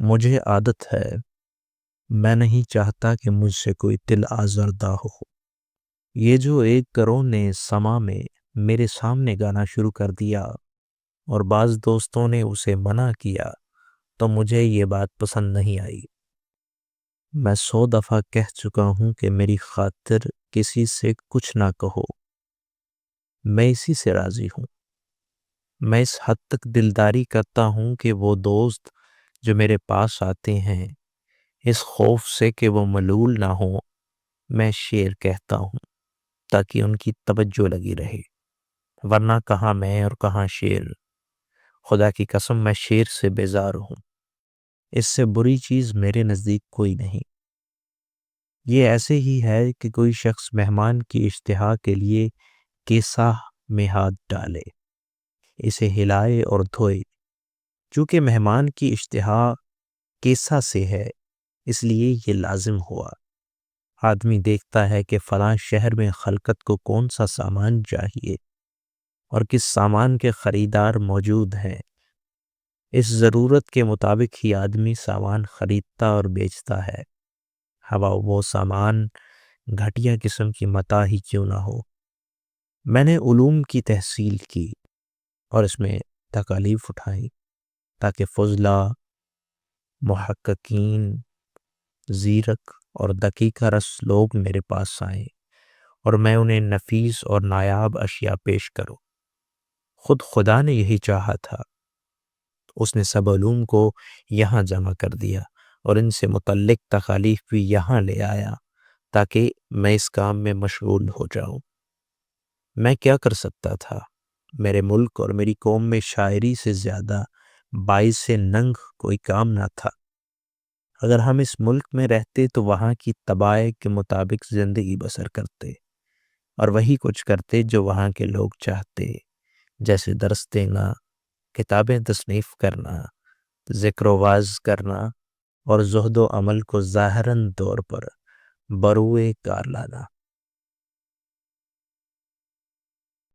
مجھے عادت ہے، میں نہیں چاہتا کہ مجھ سے کوئی دل آزردہ ہو۔ یہ جو ایک کروں نے سما میں میرے سامنے گانا شروع کر دیا اور بعض دوستوں نے اسے منع کیا تو مجھے یہ بات پسند نہیں آئی۔ میں 100 دفعہ کہہ چکا ہوں کہ میری خاطر کسی سے کچھ نہ کہو، میں اسی سے راضی ہوں۔ میں اس حد تک دلداری کرتا ہوں کہ وہ دوست جو میرے پاس آتے ہیں، اس خوف سے کہ وہ ملول نہ ہوں، میں شعر کہتا ہوں تاکہ ان کی توجہ لگی رہے، ورنہ کہاں میں اور کہاں شعر۔ خدا کی قسم میں شعر سے بیزار ہوں، اس سے بری چیز میرے نزدیک کوئی نہیں۔ یہ ایسے ہی ہے کہ کوئی شخص مہمان کی اشتہا کے لیے کیسا میں ہاتھ ڈالے، اسے ہلائے اور دھوئے۔ چونکہ مہمان کی اشتہا کیسا سے ہے، اس لیے یہ لازم ہوا۔ آدمی دیکھتا ہے کہ فلاں شہر میں خلقت کو کون سا سامان چاہیے اور کس سامان کے خریدار موجود ہیں۔ اس ضرورت کے مطابق ہی آدمی سامان خریدتا اور بیچتا ہے، ہوا وہ سامان گھٹیا قسم کی متاع ہی کیوں نہ ہو۔ میں نے علوم کی تحصیل کی اور اس میں تکالیف اٹھائی تاکہ فضلاء، محققین، زیرک اور دقیقہ رس لوگ میرے پاس آئیں اور میں انہیں نفیس اور نایاب اشیاء پیش کروں۔ خود خدا نے یہی چاہا تھا، اس نے سب علوم کو یہاں جمع کر دیا اور ان سے متعلق تکالیف بھی یہاں لے آیا تاکہ میں اس کام میں مشغول ہو جاؤں۔ میں کیا کر سکتا تھا؟ میرے ملک اور میری قوم میں شاعری سے زیادہ باعث ننگ کوئی کام نہ تھا۔ اگر ہم اس ملک میں رہتے تو وہاں کی طبائع کے مطابق زندگی بسر کرتے اور وہی کچھ کرتے جو وہاں کے لوگ چاہتے، جیسے درس دینا، کتابیں تصنیف کرنا، ذکر و واعظ کرنا اور زہد و عمل کو ظاہراً طور پر بروئے کار لانا۔